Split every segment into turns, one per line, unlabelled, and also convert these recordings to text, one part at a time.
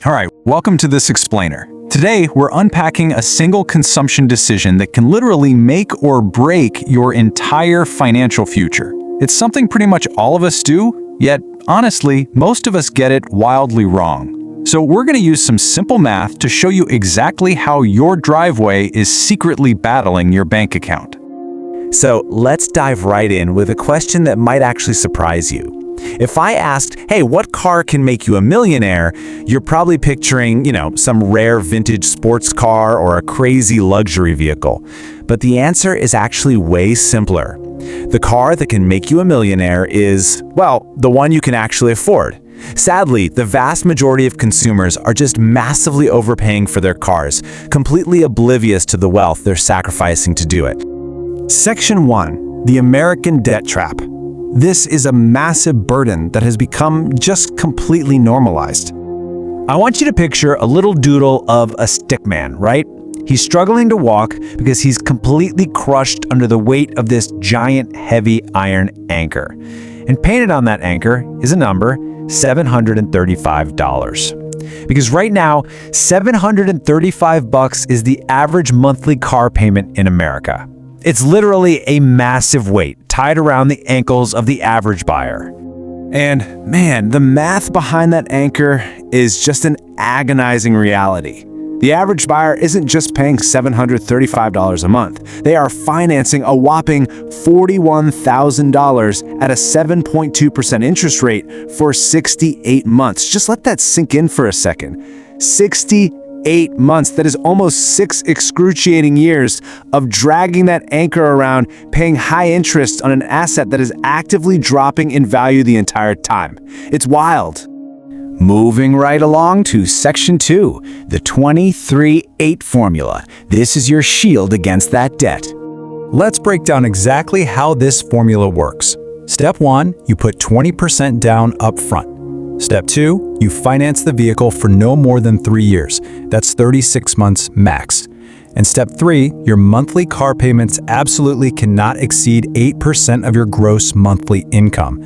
All right, welcome to this explainer. Today, we're unpacking a single consumption decision that can literally make or break your entire financial future. It's something pretty much all of us do, yet honestly, most of us get it wildly wrong. So we're going to use some simple math to show you exactly how your driveway is secretly battling your bank account.
So let's dive right in with a question that might actually surprise you. If I asked, hey, what car can make you a millionaire? You're probably picturing, some rare vintage sports car or a crazy luxury vehicle. But the answer is actually way simpler. The car that can make you a millionaire is, well, the one you can actually afford. Sadly, the vast majority of consumers are just massively overpaying for their cars, completely oblivious to the wealth they're sacrificing to do it.
Section 1. The American Debt Trap. This is a massive burden that has become just completely normalized. I want you to picture a little doodle of a stickman, right? He's struggling to walk because he's completely crushed under the weight of this giant, heavy iron anchor. And painted on that anchor is a number, $735. Because right now, $735 is the average monthly car payment in America. It's literally a massive weight tied around the ankles of the average buyer. And man, the math behind that anchor is just an agonizing reality. The average buyer isn't just paying $735 a month. They are financing a whopping $41,000 at a 7.2% interest rate for 68 months. Just let that sink in for a second. 68 months. That is almost 6 excruciating years of dragging that anchor around, paying high interest on an asset that is actively dropping in value the entire time. It's wild.
Moving right along to Section 2, the 23-8 formula. This is your shield against that debt.
Let's break down exactly how this formula works. Step 1, you put 20% down up front. Step 2, you finance the vehicle for no more than 3 years. That's 36 months max. And step 3, your monthly car payments absolutely cannot exceed 8% of your gross monthly income.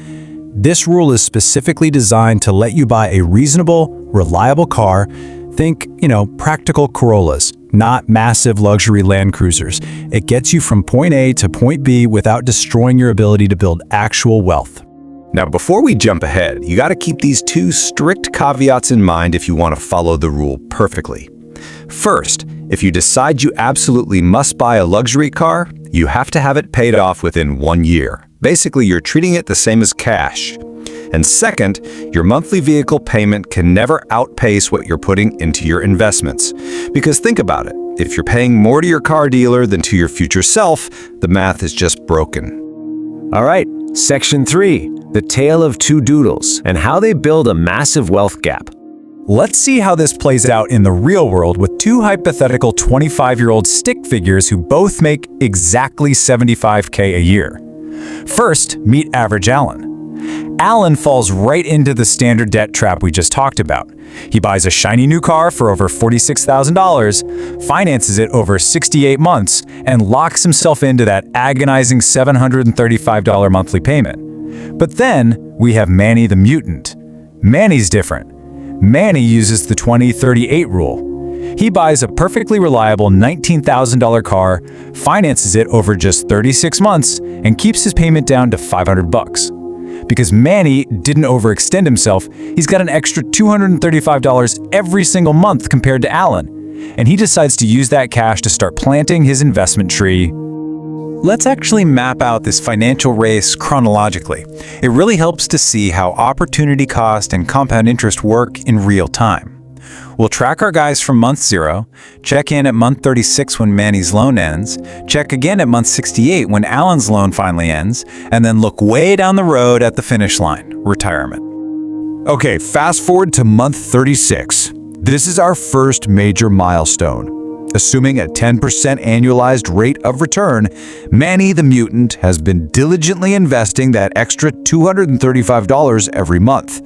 This rule is specifically designed to let you buy a reasonable, reliable car. Think, practical Corollas, not massive luxury Land Cruisers. It gets you from point A to point B without destroying your ability to build actual wealth.
Now, before we jump ahead, you got to keep these 2 strict caveats in mind if you want to follow the rule perfectly. First, if you decide you absolutely must buy a luxury car, you have to have it paid off within 1 year. Basically, you're treating it the same as cash. And second, your monthly vehicle payment can never outpace what you're putting into your investments. Because think about it, if you're paying more to your car dealer than to your future self, the math is just broken.
All right, Section 3, the tale of 2 doodles and how they build a massive wealth gap.
Let's see how this plays out in the real world with 2 hypothetical 25-year-old stick figures who both make exactly $75K a year. First, meet Average Alan. Alan falls right into the standard debt trap we just talked about. He buys a shiny new car for over $46,000, finances it over 68 months, and locks himself into that agonizing $735 monthly payment. But then, we have Manny the mutant. Manny's different. Manny uses the 20-30-8 rule. He buys a perfectly reliable $19,000 car, finances it over just 36 months, and keeps his payment down to $500. Because Manny didn't overextend himself, he's got an extra $235 every single month compared to Alan, and he decides to use that cash to start planting his investment tree. Let's actually map out this financial race chronologically. It really helps to see how opportunity cost and compound interest work in real time. We'll track our guys from month 0, check in at month 36 when Manny's loan ends, check again at month 68 when Alan's loan finally ends, and then look way down the road at the finish line, retirement.
Okay, fast forward to month 36. This is our first major milestone. Assuming a 10% annualized rate of return, Manny the mutant has been diligently investing that extra $235 every month.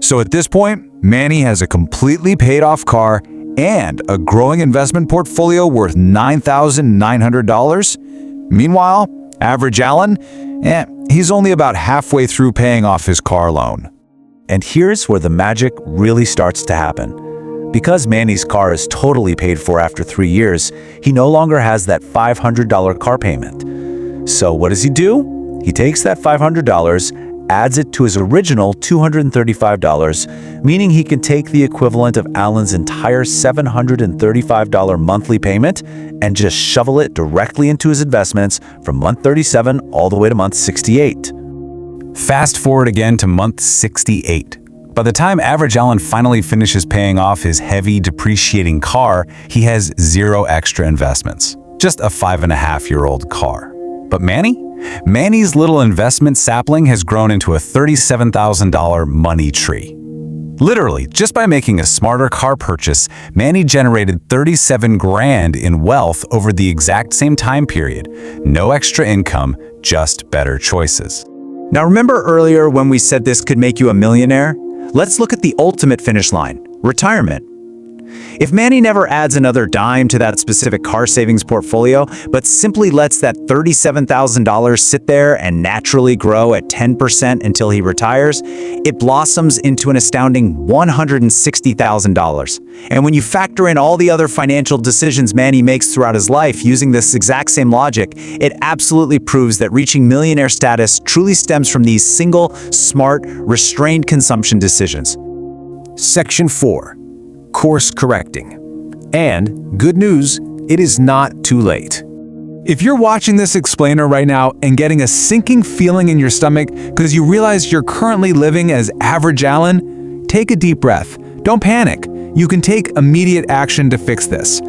So at this point, Manny has a completely paid off car and a growing investment portfolio worth $9,900. Meanwhile, Average Alan, he's only about halfway through paying off his car loan.
And here's where the magic really starts to happen. Because Manny's car is totally paid for after 3 years, he no longer has that $500 car payment. So what does he do? He takes that $500, adds it to his original $235, meaning he can take the equivalent of Alan's entire $735 monthly payment and just shovel it directly into his investments from month 37 all the way to month 68.
Fast forward again to month 68. By the time average Alan finally finishes paying off his heavy, depreciating car, he has 0 extra investments. Just a 5.5-year-old car. But Manny's little investment sapling has grown into a $37,000 money tree. Literally, just by making a smarter car purchase, Manny generated $37,000 in wealth over the exact same time period. No extra income, just better choices.
Now remember earlier when we said this could make you a millionaire? Let's look at the ultimate finish line, retirement. If Manny never adds another dime to that specific car savings portfolio, but simply lets that $37,000 sit there and naturally grow at 10% until he retires, it blossoms into an astounding $160,000. And when you factor in all the other financial decisions Manny makes throughout his life using this exact same logic, it absolutely proves that reaching millionaire status truly stems from these single, smart, restrained consumption decisions.
Section 4. Course correcting. And, good news, it is not too late.
If you're watching this explainer right now and getting a sinking feeling in your stomach because you realize you're currently living as average Alan, take a deep breath. Don't panic. You can take immediate action to fix this.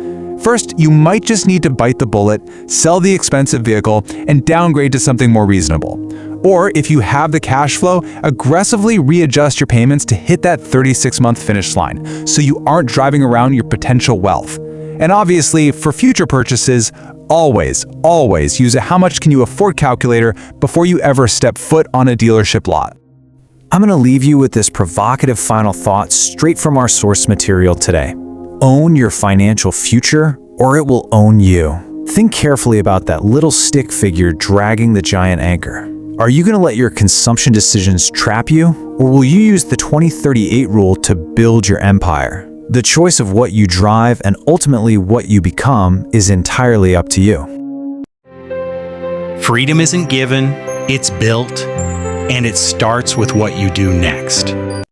First, you might just need to bite the bullet, sell the expensive vehicle, and downgrade to something more reasonable. Or, if you have the cash flow, aggressively readjust your payments to hit that 36-month finish line, so you aren't driving around your potential wealth. And obviously, for future purchases, always use a how much can you afford calculator before you ever step foot on a dealership lot.
I'm going to leave you with this provocative final thought straight from our source material today. Own your financial future, or it will own you. Think carefully about that little stick figure dragging the giant anchor. Are you going to let your consumption decisions trap you, or will you use the 2038 rule to build your empire? The choice of what you drive and ultimately what you become is entirely up to you.
Freedom isn't given, it's built, and it starts with what you do next.